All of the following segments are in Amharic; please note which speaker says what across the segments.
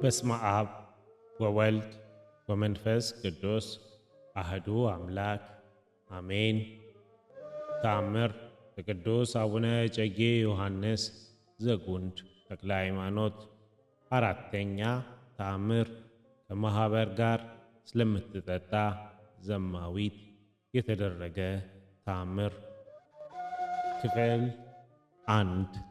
Speaker 1: በስመ አብ ወወልድ ወመንፈስ ቅዱስ አህዱ አምላክ አሜን። ተአምር የቅዱስ አቡነ እጨጌ ዮሐንስ ዘጉንድ ተክለ ሃይማኖት። አራተኛ ተአምር ከማኅበር ጋር ስለምትጠጣ ዘማዊት የተደረገ ተአምር። ክፍል 1።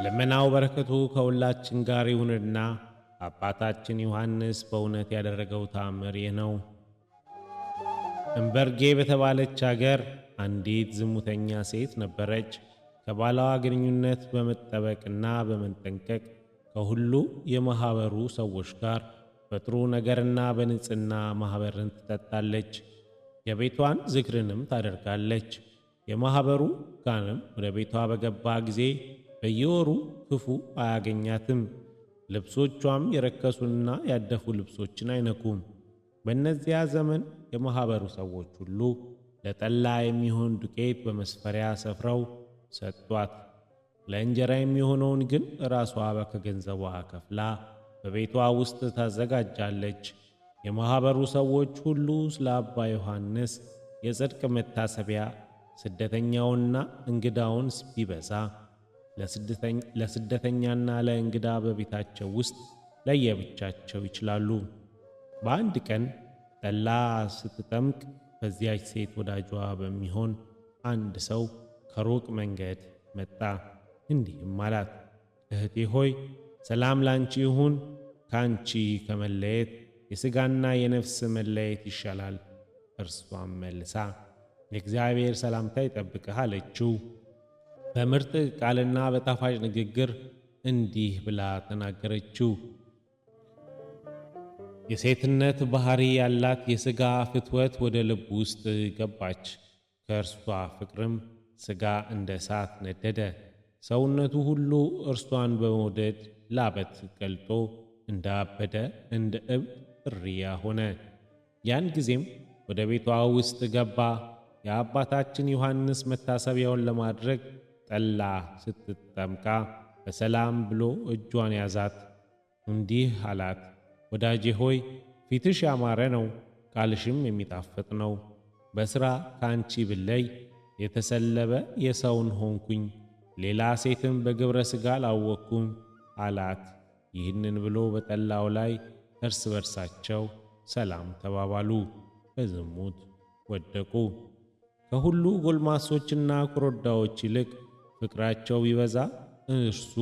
Speaker 1: ልመናው በረከቱ ከሁላችን ጋር ይሁንና አባታችን ዮሐንስ በእውነት ያደረገው ተአምር ይህ ነው። እምበርጌ በተባለች አገር አንዲት ዝሙተኛ ሴት ነበረች። ከባሏ ግንኙነት በመጠበቅና በመጠንቀቅ ከሁሉ የማኅበሩ ሰዎች ጋር በጥሩ ነገርና በንጽሕና ማኅበርን ትጠጣለች። የቤቷን ዝክርንም ታደርጋለች። የማኅበሩ ጋንም ወደ ቤቷ በገባ ጊዜ በየወሩ ክፉ አያገኛትም። ልብሶቿም የረከሱና ያደፉ ልብሶችን አይነኩም። በእነዚያ ዘመን የማኅበሩ ሰዎች ሁሉ ለጠላ የሚሆን ዱቄት በመስፈሪያ ሰፍረው ሰጧት። ለእንጀራ የሚሆነውን ግን ራሷ ከገንዘቧ ከፍላ በቤቷ ውስጥ ታዘጋጃለች። የማኅበሩ ሰዎች ሁሉ ስለ አባ ዮሐንስ የጽድቅ መታሰቢያ ስደተኛውና እንግዳውን ቢበዛ ለስደተኛና ለእንግዳ በቤታቸው ውስጥ ለየብቻቸው ይችላሉ። በአንድ ቀን ጠላ ስትጠምቅ በዚያች ሴት ወዳጇ በሚሆን አንድ ሰው ከሩቅ መንገድ መጣ። እንዲህም አላት፣ እህቴ ሆይ ሰላም ላንቺ ይሁን። ከአንቺ ከመለየት የሥጋና የነፍስ መለየት ይሻላል። እርሷም መልሳ የእግዚአብሔር ሰላምታ ይጠብቅህ አለችው። በምርጥ ቃልና በጣፋጭ ንግግር እንዲህ ብላ ተናገረችው። የሴትነት ባህሪ ያላት የሥጋ ፍትወት ወደ ልብ ውስጥ ገባች። ከእርሷ ፍቅርም ሥጋ እንደ እሳት ነደደ። ሰውነቱ ሁሉ እርሷን በመውደድ ላበት ቀልጦ እንዳበደ እንደ እብድ እርያ ሆነ። ያን ጊዜም ወደ ቤቷ ውስጥ ገባ። የአባታችን ዮሐንስ መታሰቢያውን ለማድረግ ጠላ ስትጠምቃ በሰላም ብሎ እጇን ያዛት። እንዲህ አላት፣ ወዳጄ ሆይ ፊትሽ ያማረ ነው፣ ቃልሽም የሚጣፍጥ ነው። በሥራ ከአንቺ ብለይ የተሰለበ የሰውን ሆንኩኝ፣ ሌላ ሴትም በግብረ ሥጋ አላወቅኩም አላት። ይህንን ብሎ በጠላው ላይ እርስ በርሳቸው ሰላም ተባባሉ፣ በዝሙት ወደቁ። ከሁሉ ጎልማሶችና ኮረዳዎች ይልቅ ፍቅራቸው ቢበዛ እርሱ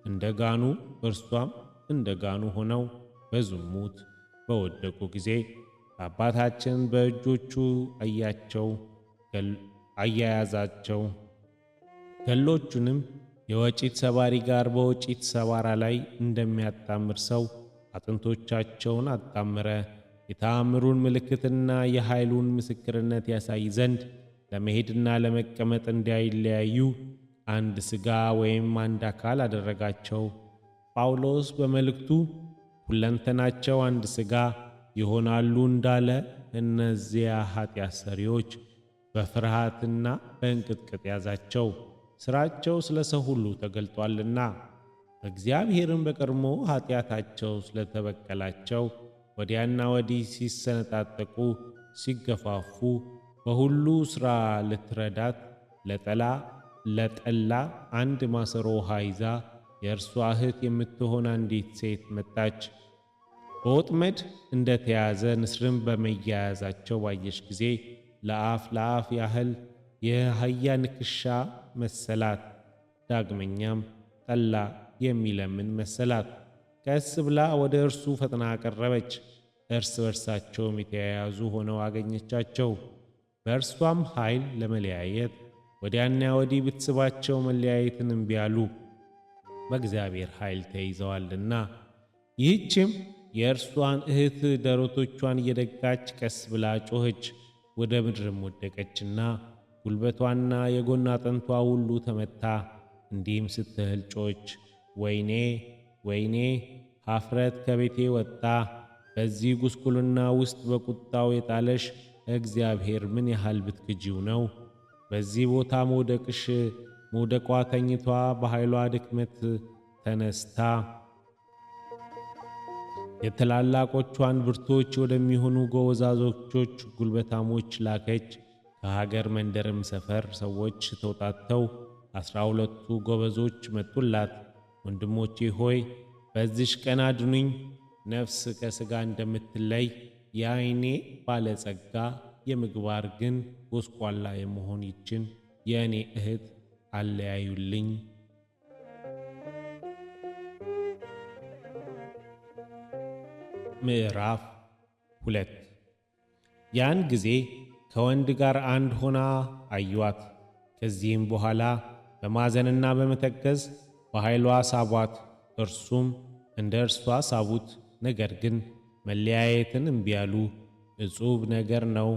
Speaker 1: እንደ ጋኑ እርሷም እንደ ጋኑ ሆነው በዝሙት በወደቁ ጊዜ አባታችን በእጆቹ አያያዛቸው። ገሎቹንም የወጪት ሰባሪ ጋር በወጪት ሰባራ ላይ እንደሚያጣምር ሰው አጥንቶቻቸውን አጣመረ። የተአምሩን ምልክትና የኃይሉን ምስክርነት ያሳይ ዘንድ ለመሄድና ለመቀመጥ እንዳይለያዩ አንድ ሥጋ ወይም አንድ አካል አደረጋቸው። ጳውሎስ በመልእክቱ ሁለንተናቸው አንድ ሥጋ ይሆናሉ እንዳለ እነዚያ ኃጢአት ሰሪዎች በፍርሃትና በእንቅጥቅጥ ያዛቸው። ሥራቸው ስለ ሰው ሁሉ ተገልጧልና እግዚአብሔርም በቀድሞ ኃጢአታቸው ስለተበቀላቸው ወዲያና ወዲህ ሲሰነጣጠቁ ሲገፋፉ በሁሉ ሥራ ልትረዳት ለጠላ አንድ ማሰሮ ውሃ ይዛ የእርሷ እህት የምትሆን አንዲት ሴት መጣች። በወጥመድ እንደ ተያዘ ንስርም በመያያዛቸው ባየች ጊዜ ለአፍ ያህል የአህያ ንክሻ መሰላት። ዳግመኛም ጠላ የሚለምን መሰላት። ቀስ ብላ ወደ እርሱ ፈጥና ቀረበች። እርስ በርሳቸውም የተያያዙ ሆነው አገኘቻቸው። በእርሷም ኃይል ለመለያየት ወዲያና ወዲህ ብትስባቸው መለያየትን እምቢ አሉ፣ በእግዚአብሔር ኃይል ተይዘዋልና። ይህችም የእርሷን እህት ደረቶቿን እየደጋች ቀስ ብላ ጮኸች። ወደ ምድርም ወደቀችና ጉልበቷና የጎን አጥንቷ ሁሉ ተመታ። እንዲህም ስትል ጮኸች፣ ወይኔ ወይኔ፣ ኀፍረት ከቤቴ ወጣ። በዚህ ጉስቁልና ውስጥ በቁጣው የጣለሽ እግዚአብሔር ምን ያህል ብትክጂው ነው? በዚህ ቦታ መውደቋ ተኝቷ በኃይሏ ድክመት ተነስታ የትላላቆቿን ብርቶች ወደሚሆኑ ጎበዛዞች ጉልበታሞች ላከች። ከሀገር መንደርም ሰፈር ሰዎች ተውጣጥተው 12ቱ ጎበዞች መጡላት። ወንድሞቼ ሆይ በዚሽ ቀን አድኑኝ፣ ነፍስ ከሥጋ እንደምትለይ የዓይኔ ባለጸጋ የምግባር ግን ጎስቋላ የመሆን ይችን የእኔ እህት አለያዩልኝ። ምዕራፍ 2 ያን ጊዜ ከወንድ ጋር አንድ ሆና አዩአት። ከዚህም በኋላ በማዘንና በመተከዝ በኃይሏ ሳቧት። እርሱም እንደ እርሷ ሳቡት። ነገር ግን መለያየትን እምቢ አሉ። እጹብ ነገር ነው፣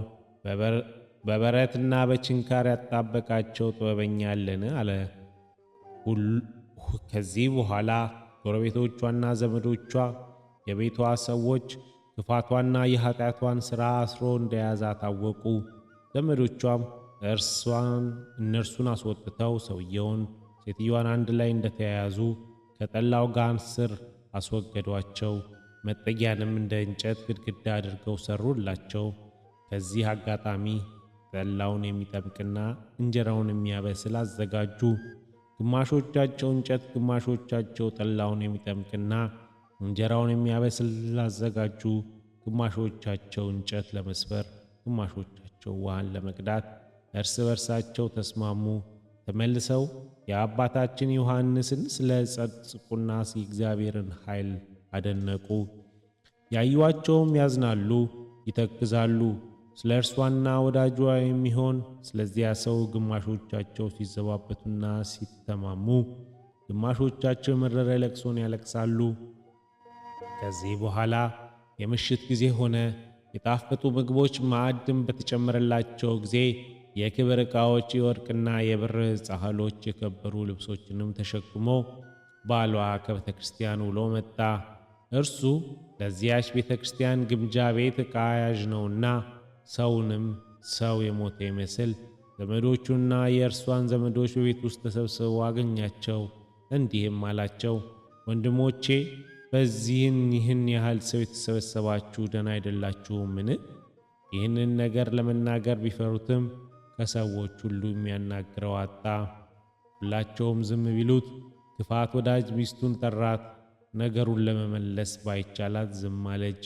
Speaker 1: በበረትና በችንካር ያጣበቃቸው ጥበበኛ አለን አለ። ከዚህ በኋላ ጎረቤቶቿና ዘመዶቿ የቤቷ ሰዎች ክፋቷና የኃጢአቷን ሥራ አስሮ እንደያዛ ታወቁ። ዘመዶቿም እነርሱን አስወጥተው ሰውየውን ሴትዮዋን አንድ ላይ እንደተያያዙ ከጠላው ጋን ስር አስወገዷቸው። መጠጊያንም እንደ እንጨት ግድግዳ አድርገው ሰሩላቸው። ከዚህ አጋጣሚ ጠላውን የሚጠምቅና እንጀራውን የሚያበስል አዘጋጁ። ግማሾቻቸው እንጨት፣ ግማሾቻቸው ጠላውን የሚጠምቅና እንጀራውን የሚያበስል አዘጋጁ። ግማሾቻቸው እንጨት ለመስበር፣ ግማሾቻቸው ውሃን ለመቅዳት እርስ በርሳቸው ተስማሙ። ተመልሰው የአባታችን ዮሐንስን ስለ ጸድቁና የእግዚአብሔርን ኃይል አደነቁ። ያዩአቸውም ያዝናሉ፣ ይተክዛሉ። ስለ እርሷና ወዳጇ የሚሆን ስለዚያ ሰው ግማሾቻቸው ሲዘባበቱና ሲተማሙ፣ ግማሾቻቸው የመረረ ለቅሶን ያለቅሳሉ። ከዚህ በኋላ የምሽት ጊዜ ሆነ። የጣፈጡ ምግቦች ማዕድም በተጨመረላቸው ጊዜ የክብር ዕቃዎች፣ የወርቅና የብር ጻሕሎች፣ የከበሩ ልብሶችንም ተሸክሞ ባሏ ከቤተ ክርስቲያን ውሎ መጣ። እርሱ ለዚያች ቤተ ክርስቲያን ግምጃ ቤት ዕቃ ያዥ ነውና ሰውንም ሰው የሞተ ይመስል ዘመዶቹና የእርሷን ዘመዶች በቤት ውስጥ ተሰብስበው አገኛቸው። እንዲህም አላቸው፣ ወንድሞቼ ይህን ያህል ሰው የተሰበሰባችሁ ደህና አይደላችሁምን? ይህንን ነገር ለመናገር ቢፈሩትም ከሰዎች ሁሉ የሚያናግረው አጣ። ሁላቸውም ዝም ቢሉት ክፋት ወዳጅ ሚስቱን ጠራት። ነገሩን ለመመለስ ባይቻላት ዝም አለች።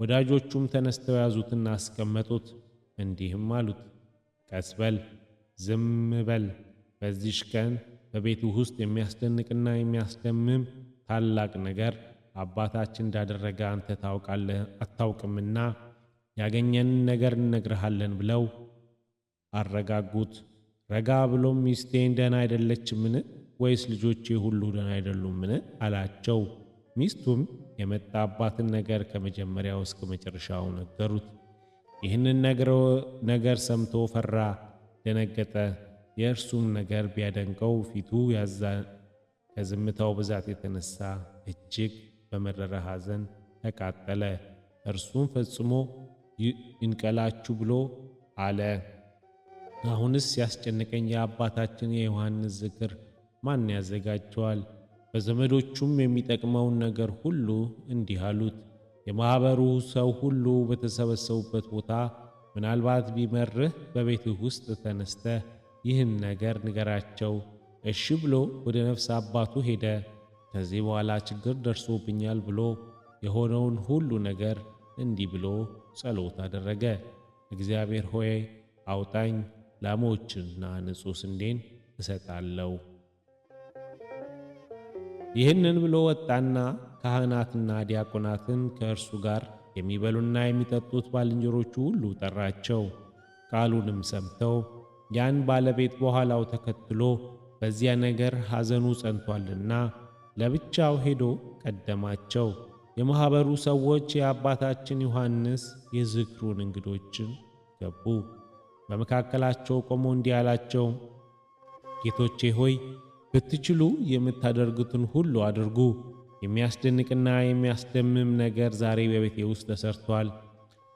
Speaker 1: ወዳጆቹም ተነስተው ያዙትና አስቀመጡት። እንዲህም አሉት፣ ቀስ በል፣ ዝም በል። በዚሽ ቀን በቤቱ ውስጥ የሚያስደንቅና የሚያስደምም ታላቅ ነገር አባታችን እንዳደረገ አንተ አታውቅምና ያገኘንን ነገር እንነግርሃለን ብለው አረጋጉት። ረጋ ብሎም ሚስቴን ደህና አይደለችምን? ወይስ ልጆቼ ሁሉ ደህና አይደሉምን? አላቸው። ሚስቱም የመጣባትን ነገር ከመጀመሪያው እስከ መጨረሻው ነገሩት። ይህንን ነገር ሰምቶ ፈራ፣ ደነገጠ። የእርሱም ነገር ቢያደንቀው ፊቱ ከዝምታው ብዛት የተነሳ እጅግ በመረረ ሐዘን ተቃጠለ። እርሱም ፈጽሞ ይንቀላችሁ ብሎ አለ። አሁንስ ያስጨነቀኝ የአባታችን የዮሐንስ ዝክር ማን ያዘጋጀዋል? በዘመዶቹም የሚጠቅመውን ነገር ሁሉ እንዲህ አሉት። የማኅበሩ ሰው ሁሉ በተሰበሰቡበት ቦታ ምናልባት ቢመርህ በቤትህ ውስጥ ተነስተህ ይህን ነገር ንገራቸው። እሺ ብሎ ወደ ነፍስ አባቱ ሄደ። ከዚህ በኋላ ችግር ደርሶብኛል ብሎ የሆነውን ሁሉ ነገር እንዲህ ብሎ ጸሎት አደረገ። እግዚአብሔር ሆይ አውጣኝ፣ ላሞችና ንጹሕ ስንዴን እሰጣለሁ። ይህንን ብሎ ወጣና ካህናትና ዲያቆናትን ከእርሱ ጋር የሚበሉና የሚጠጡት ባልንጀሮቹ ሁሉ ጠራቸው። ቃሉንም ሰምተው ያን ባለቤት በኋላው ተከትሎ በዚያ ነገር ሐዘኑ ጸንቷልና ለብቻው ሄዶ ቀደማቸው። የማኅበሩ ሰዎች የአባታችን ዮሐንስ የዝክሩን እንግዶችን ገቡ። በመካከላቸው ቆሞ እንዲህ አላቸው፣ ጌቶቼ ሆይ ብትችሉ የምታደርጉትን ሁሉ አድርጉ። የሚያስደንቅና የሚያስደምም ነገር ዛሬ በቤቴ ውስጥ ተሰርቷል።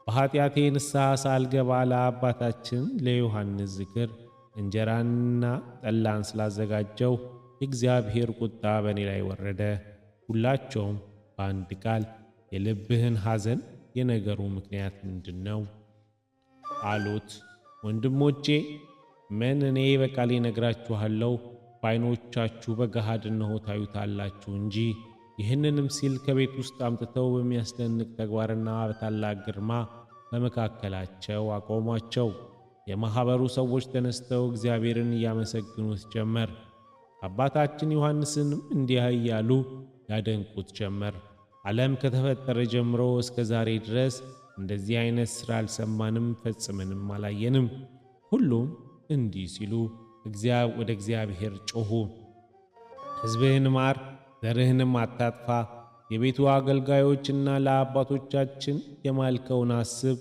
Speaker 1: በኃጢአቴ ንስሐ ሳልገባ ለአባታችን ለዮሐንስ ዝክር እንጀራንና ጠላን ስላዘጋጀው የእግዚአብሔር ቁጣ በእኔ ላይ ወረደ። ሁላቸውም በአንድ ቃል የልብህን ሐዘን የነገሩ ምክንያት ምንድን ነው አሉት። ወንድሞቼ ምን እኔ በቃሌ ነግራችኋለሁ፣ በዓይኖቻችሁ በገሃድ እነሆ ታዩታላችሁ እንጂ። ይህንንም ሲል ከቤት ውስጥ አምጥተው በሚያስደንቅ ተግባርና በታላቅ ግርማ በመካከላቸው አቆሟቸው። የማኅበሩ ሰዎች ተነስተው እግዚአብሔርን እያመሰግኑት ጀመር። አባታችን ዮሐንስንም እንዲህ እያሉ ያደንቁት ጀመር። ዓለም ከተፈጠረ ጀምሮ እስከ ዛሬ ድረስ እንደዚህ አይነት ሥራ አልሰማንም፣ ፈጽመንም አላየንም። ሁሉም እንዲህ ሲሉ ወደ እግዚአብሔር ጮኹ። ሕዝብህን ማር፣ ዘርህንም አታጥፋ። የቤቱ አገልጋዮችና ለአባቶቻችን የማልከውን አስብ።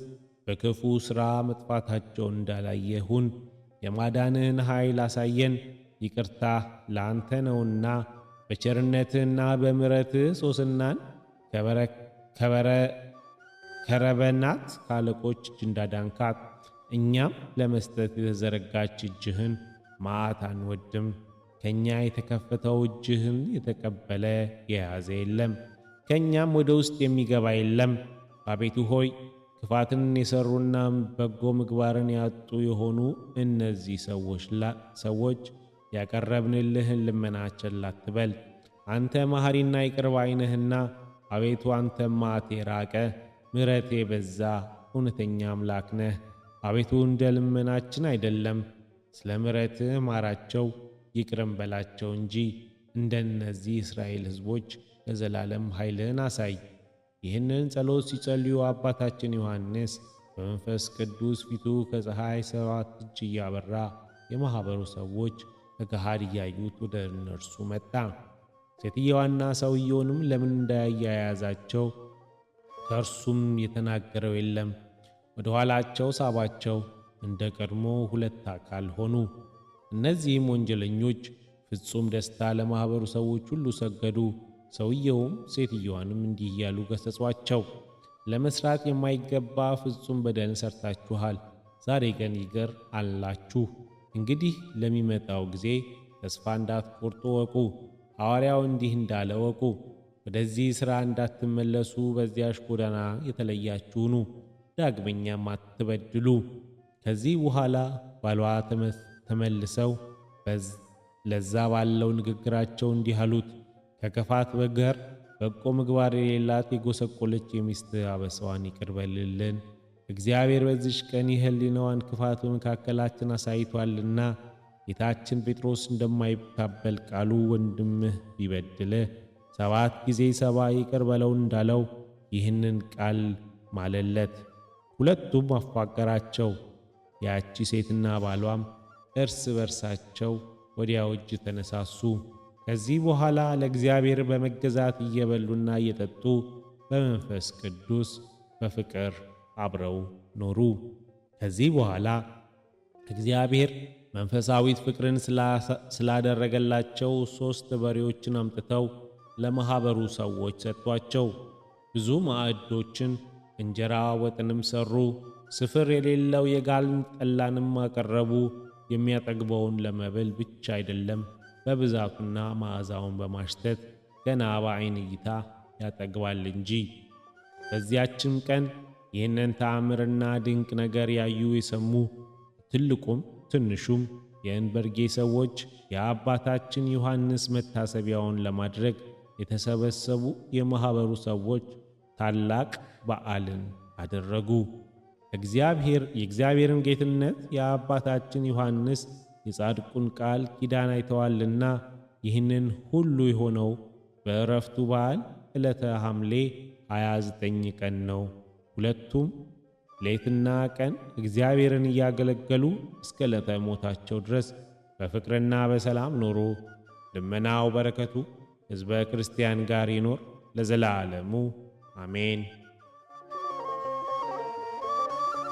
Speaker 1: በክፉ ሥራ መጥፋታቸውን እንዳላየሁን የማዳንህን ኃይል አሳየን። ይቅርታ ለአንተ ነውና በቸርነትህና በምሕረትህ ሶስናን ከረበናት ካለቆች እጅ እንዳዳንካት እኛም ለመስጠት የተዘረጋች እጅህን መዓት አንወድም። ከእኛ የተከፈተው እጅህን የተቀበለ የያዘ የለም፣ ከእኛም ወደ ውስጥ የሚገባ የለም። አቤቱ ሆይ ክፋትን የሠሩና በጎ ምግባርን ያጡ የሆኑ እነዚህ ሰዎች ያቀረብንልህን ልመና ቸል አትበል። አንተ መሐሪና ይቅር ባይ ነህና፣ አቤቱ አንተ መዓት የራቀ ምሕረት የበዛ እውነተኛ አምላክ ነህ። አቤቱ እንደ ልመናችን አይደለም፣ ስለ ምሕረትህ ማራቸው ይቅርም በላቸው እንጂ እንደነዚህ እስራኤል ሕዝቦች ለዘላለም ኃይልህን አሳይ። ይህንን ጸሎት ሲጸልዩ አባታችን ዮሐንስ በመንፈስ ቅዱስ ፊቱ ከፀሐይ 7 እጅ እያበራ የማኅበሩ ሰዎች በገሃድ እያዩት ወደ እነርሱ መጣ። ሴትየዋና ሰውየውንም ለምን እንዳያያዛቸው ከእርሱም የተናገረው የለም። ወደ ኋላቸው ሳባቸው፣ እንደ ቀድሞ ሁለት አካል ሆኑ። እነዚህም ወንጀለኞች ፍጹም ደስታ ለማኅበሩ ሰዎች ሁሉ ሰገዱ። ሰውየውም ሴትየዋንም እንዲህ እያሉ ገሠጿቸው። ለመሥራት የማይገባ ፍጹም በደልን ሠርታችኋል። ዛሬ ግን ይቅር አላችሁ። እንግዲህ ለሚመጣው ጊዜ ተስፋ እንዳትቆርጡ ወቁ። ሐዋርያው እንዲህ እንዳለ ወቁ። ወደዚህ ሥራ እንዳትመለሱ በዚያሽ ጎዳና የተለያችሁ ሁኑ፣ ዳግመኛም አትበድሉ። ከዚህ በኋላ ባሏ ተመልሰው ለዛ ባለው ንግግራቸው እንዲህ አሉት። ከክፋት በቀር በጎ ምግባር የሌላት የጎሰቆለች የሚስት አበሳዋን ይቅር በልልን። እግዚአብሔር በዚች ቀን የሕሊናዋን ክፋት በመካከላችን አሳይቷልና። ጌታችን ጴጥሮስ እንደማይታበል ቃሉ ወንድምህ ቢበድልህ 7 ጊዜ 70 ይቅር በለው እንዳለው ይህንን ቃል ማለለት። ሁለቱም አፋቀራቸው። ያቺ ሴትና ባሏም እርስ በርሳቸው ወዲያው እጅ ተነሳሱ። ከዚህ በኋላ ለእግዚአብሔር በመገዛት እየበሉና እየጠጡ በመንፈስ ቅዱስ በፍቅር አብረው ኖሩ። ከዚህ በኋላ እግዚአብሔር መንፈሳዊት ፍቅርን ስላደረገላቸው 3 በሬዎችን አምጥተው ለማኅበሩ ሰዎች ሰጥቷቸው። ብዙ ማዕዶችን እንጀራ ወጥንም ሠሩ። ስፍር የሌለው የጋልን ጠላንም አቀረቡ። የሚያጠግበውን ለመብል ብቻ አይደለም፣ በብዛቱና መዓዛውን በማሽተት ገና በዓይን እይታ ያጠግባል እንጂ። በዚያችም ቀን ይህንን ተአምርና ድንቅ ነገር ያዩ የሰሙ ትልቁም ትንሹም የእንበርጌ ሰዎች የአባታችን ዮሐንስ መታሰቢያውን ለማድረግ የተሰበሰቡ የማኅበሩ ሰዎች ታላቅ በዓልን አደረጉ። የእግዚአብሔርን ጌትነት የአባታችን ዮሐንስ የጻድቁን ቃል ኪዳን አይተዋልና። ይህንን ሁሉ የሆነው በዕረፍቱ በዓል ዕለተ ሐምሌ 29 ቀን ነው። ሁለቱም ሌትና ቀን እግዚአብሔርን እያገለገሉ እስከ ዕለተ ሞታቸው ድረስ በፍቅርና በሰላም ኖሩ። ልመናው በረከቱ ሕዝበ ክርስቲያን ጋር ይኖር ለዘላለሙ አሜን።